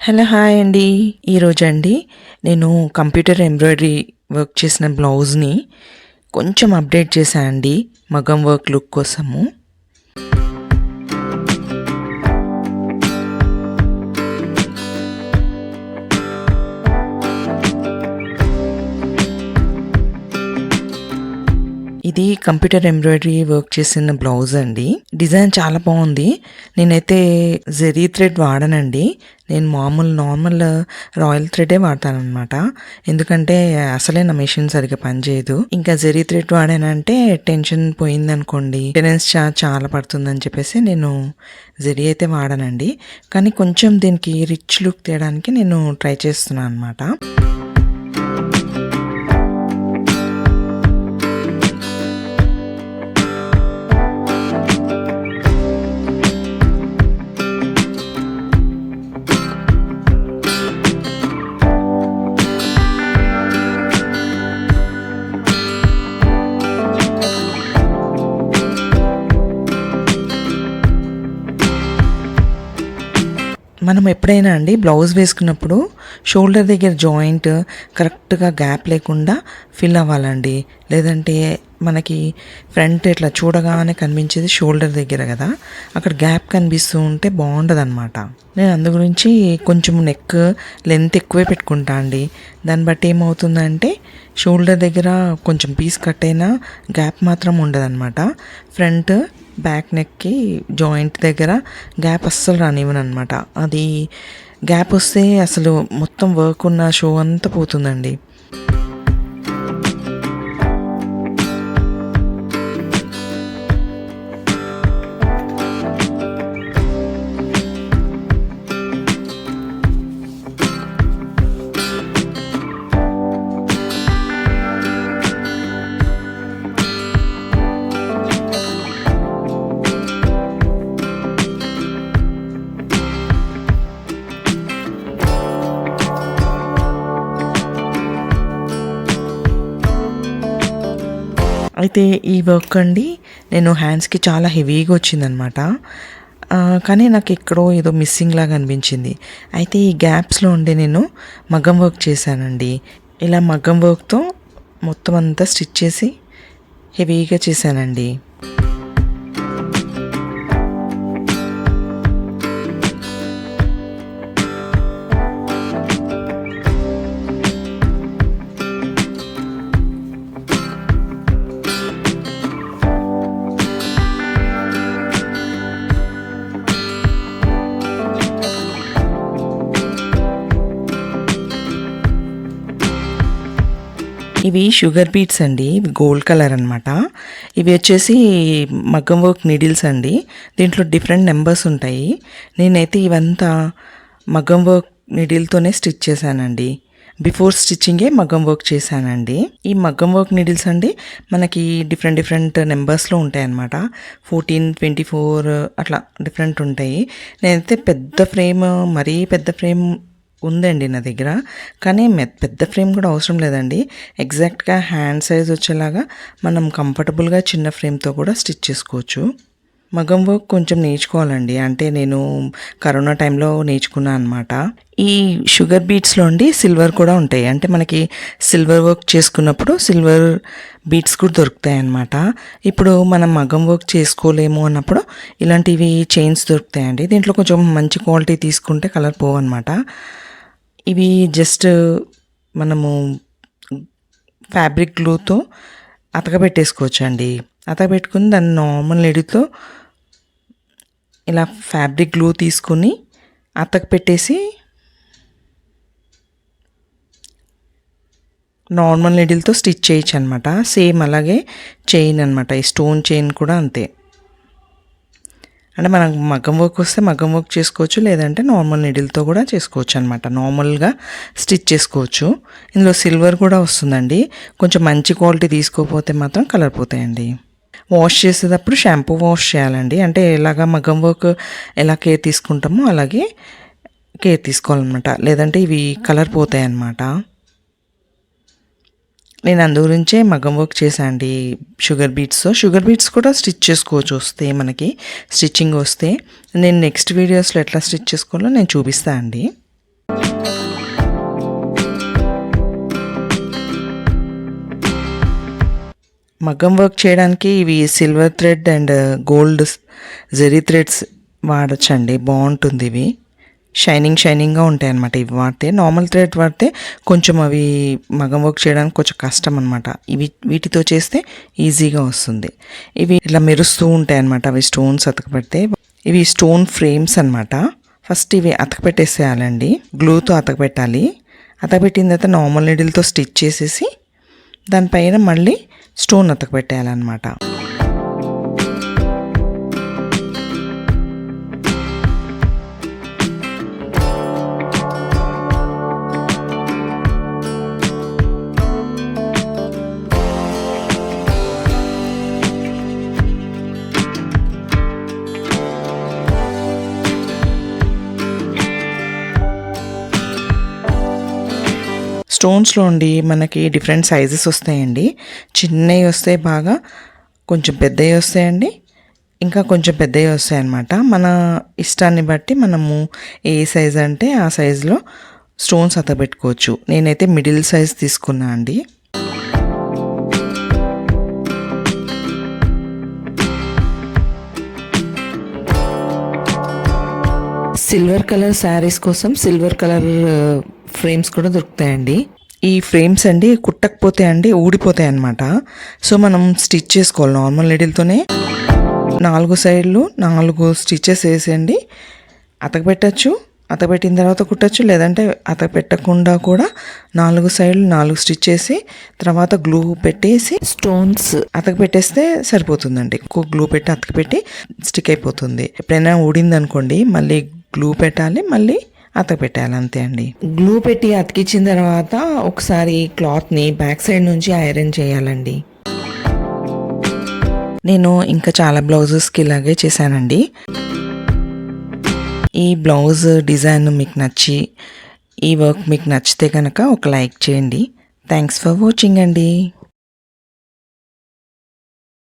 Hello hi అండి. ఈరోజండి నేను computer embroidery work చేసిన బ్లౌజ్ని కొంచెం అప్డేట్ చేశాను అండి మగ్గం వర్క్ లుక్ కోసము. ఇది కంప్యూటర్ ఎంబ్రాయిడరీ వర్క్ చేసిన బ్లౌజ్ అండి. డిజైన్ చాలా బాగుంది. నేనైతే జెరీ థ్రెడ్ వాడనండి. నేను నార్మల్ రాయల్ థ్రెడే వాడతాను అనమాట. ఎందుకంటే అసలే నా మెషిన్ సరిగ్గా పనిచేయదు. ఇంకా జెరీ థ్రెడ్ వాడానంటే టెన్షన్ పోయింది అనుకోండి, మెయింటెనెన్స్ చాలా పడుతుందని చెప్పేసి నేను జెరీ అయితే వాడనండి. కానీ కొంచెం దీనికి రిచ్ లుక్ తేయడానికి నేను ట్రై చేస్తున్నాను అనమాట. మనం ఎప్పుడైనా అండి బ్లౌజ్ వేసుకున్నప్పుడు షోల్డర్ దగ్గర జాయింట్ కరెక్ట్గా గ్యాప్ లేకుండా ఫిల్ అవ్వాలండి. లేదంటే మనకి ఫ్రంట్ ఇట్లా చూడగానే కనిపించేది షోల్డర్ దగ్గర కదా, అక్కడ గ్యాప్ కనిపిస్తూ ఉంటే బాగుండదు అనమాట. నేను అందు గురించి కొంచెం నెక్ లెంత్ ఎక్కువే పెట్టుకుంటా అండి. దాన్ని బట్టి ఏమవుతుందంటే షోల్డర్ దగ్గర కొంచెం పీస్ కట్ అయినా గ్యాప్ మాత్రం ఉండదన్నమాట. ఫ్రంట్ బ్యాక్ నెక్కి జాయింట్ దగ్గర గ్యాప్ అస్సలు రానివ్వను అనమాట. అది గ్యాప్ వస్తే అసలు మొత్తం వర్క్ ఉన్న షో అంతా పోతుందండి. అయితే ఈ వర్క్ అండి నేను హ్యాండ్స్కి చాలా హెవీగా వచ్చిందనమాట. కానీ నాకు ఎక్కడో ఏదో మిస్సింగ్ లాగా అనిపించింది. అయితే ఈ గ్యాప్స్లో ఉండి నేను మగ్గం వర్క్ చేశానండి. ఇలా మగ్గం వర్క్తో మొత్తం అంతా స్టిచ్ చేసి హెవీగా చేశానండి. ఇవి షుగర్ బీట్స్ అండి, గోల్డ్ కలర్ అనమాట. ఇవి వచ్చేసి మగ్గం వర్క్ నీడిల్స్ అండి. దీంట్లో డిఫరెంట్ నెంబర్స్ ఉంటాయి. నేనైతే ఇవంతా మగ్గం వర్క్ నీడిల్తోనే స్టిచ్ చేశానండి. బిఫోర్ స్టిచ్చింగే మగ్గం వర్క్ చేశానండి. ఈ మగ్గం వర్క్ నీడిల్స్ అండి మనకి డిఫరెంట్ నెంబర్స్లో ఉంటాయి అన్నమాట. 14, 24 అట్లా డిఫరెంట్ ఉంటాయి. నేనైతే పెద్ద ఫ్రేమ్, మరీ పెద్ద ఫ్రేమ్ ఉందండి నా దగ్గర. కానీ పెద్ద ఫ్రేమ్ కూడా అవసరం లేదండి. ఎగ్జాక్ట్గా హ్యాండ్ సైజ్ వచ్చేలాగా మనం కంఫర్టబుల్గా చిన్న ఫ్రేమ్తో కూడా స్టిచ్ చేసుకోవచ్చు. మగ్గం వర్క్ కొంచెం నేర్చుకోవాలండి. అంటే నేను కరోనా టైంలో నేర్చుకున్నాను అనమాట. ఈ షుగర్ బీట్స్లో అండి సిల్వర్ కూడా ఉంటాయి. అంటే మనకి సిల్వర్ వర్క్ చేసుకున్నప్పుడు సిల్వర్ బీట్స్ కూడా దొరుకుతాయి అన్నమాట. ఇప్పుడు మనం మగ్గం వర్క్ చేసుకోలేము అన్నప్పుడు ఇలాంటివి చైన్స్ దొరుకుతాయండి. దీంట్లో కొంచెం మంచి క్వాలిటీ తీసుకుంటే కలర్ పోవన్నమాట. ఇవి జస్ట్ మనము ఫ్యాబ్రిక్ గ్లూతో అతకబెట్టేసుకోవచ్చు అండి. అతకబెట్టుకుని దాన్ని నార్మల్ నీడిల్తో ఇలా ఫ్యాబ్రిక్ గ్లూ తీసుకుని అతకపెట్టేసి నార్మల్ నీడిల్తో స్టిచ్ చేయొచ్చు అనమాట. సేమ్ అలాగే చైన్ అనమాట. ఈ స్టోన్ చైన్ కూడా అంతే. అంటే మనకు మగ్గం వర్క్ వస్తే మగ్గం వర్క్ చేసుకోవచ్చు, లేదంటే నార్మల్ నీడిల్తో కూడా చేసుకోవచ్చు అనమాట. నార్మల్గా స్టిచ్ చేసుకోవచ్చు. ఇందులో సిల్వర్ కూడా వస్తుందండి. కొంచెం మంచి క్వాలిటీ తీసుకోకపోతే మాత్రం కలర్ పోతాయండి. వాష్ చేసేటప్పుడు షాంపూ వాష్ చేయాలండి. అంటే ఎలాగా మగ్గం వర్క్ ఎలా కేర్ తీసుకుంటామో అలాగే కేర్ తీసుకోవాలన్నమాట. లేదంటే ఇవి కలర్ పోతాయి అన్నమాట. నేను అందు గురించే మగ్గం వర్క్ చేశాను అండి షుగర్ బీట్స్ కూడా స్టిచ్ చేసుకోవచ్చు వస్తే, మనకి స్టిచ్చింగ్ వస్తే. నేను నెక్స్ట్ వీడియోస్లో ఎట్లా స్టిచ్ చేసుకోవాలో నేను చూపిస్తాను అండి. మగ్గం వర్క్ చేయడానికి ఇవి silver thread and gold zari threads వాడచ్చండి, బాగుంటుంది. ఇవి షైనింగ్గా ఉంటాయి అన్నమాట. ఇవి వాడితే నార్మల్ థ్రెడ్ వాడితే కొంచెం అవి మగ్గం వర్క్ చేయడానికి కొంచెం కష్టం అనమాట. వీటితో చేస్తే ఈజీగా వస్తుంది. ఇవి ఇలా మెరుస్తూ ఉంటాయి అన్నమాట. అవి స్టోన్స్ అతకపెడితే ఇవి స్టోన్ ఫ్రేమ్స్ అనమాట. ఫస్ట్ ఇవి అతకపెట్టేసేయాలండి, గ్లూతో అతకపెట్టాలి. అతకపెట్టిన తర్వాత నార్మల్ నీడిల్తో స్టిచ్ చేసేసి దానిపైన మళ్ళీ స్టోన్ అతకపెట్టేయాలన్నమాట. స్టోన్స్లో ఉండి మనకి డిఫరెంట్ సైజెస్ వస్తాయండి. చిన్నవి వస్తాయి, బాగా కొంచెం పెద్దవి వస్తాయండి, ఇంకా కొంచెం పెద్దవి వస్తాయి అన్నమాట. మన ఇష్టాన్ని బట్టి మనము ఏ సైజ్ అంటే ఆ సైజులో స్టోన్స్ అతపెట్టుకోవచ్చు. నేనైతే మిడిల్ సైజ్ తీసుకున్నా అండి. సిల్వర్ కలర్ శారీస్ కోసం సిల్వర్ కలర్ ఫ్రేమ్స్ కూడా దొరుకుతాయండి. ఈ ఫ్రేమ్స్ అండి కుట్టకపోతే అండి ఊడిపోతాయి అన్నమాట. సో మనం స్టిచ్ చేసుకోవాలి నార్మల్ నీడిల్తోనే. 4 సైడ్లు 4 స్టిచెస్ వేసేయండి, అతకపెట్టచ్చు. అతకపెట్టిన తర్వాత కుట్టచ్చు, లేదంటే అతకపెట్టకుండా కూడా 4 సైడ్లు 4 స్టిచ్ వేసి తర్వాత గ్లూ పెట్టేసి స్టోన్స్ అతకపెట్టేస్తే సరిపోతుందండి. ఎక్కువ గ్లూ పెట్టి అతకపెట్టి స్టిక్ అయిపోతుంది. ఎప్పుడైనా ఊడింది అనుకోండి మళ్ళీ గ్లూ పెట్టాలి, మళ్ళీ అతకపెట్టాలి, అంతే అండి. గ్లూ పెట్టి అతికించిన తర్వాత ఒకసారి క్లాత్ని బ్యాక్ సైడ్ నుంచి ఐరన్ చేయాలండి. నేను ఇంకా చాలా బ్లౌజెస్కి ఇలాగే చేశానండి. ఈ బ్లౌజ్ డిజైన్ మీకు నచ్చి ఈ వర్క్ మీకు నచ్చితే కనుక ఒక లైక్ చేయండి. థ్యాంక్స్ ఫర్ వాచింగ్ అండి.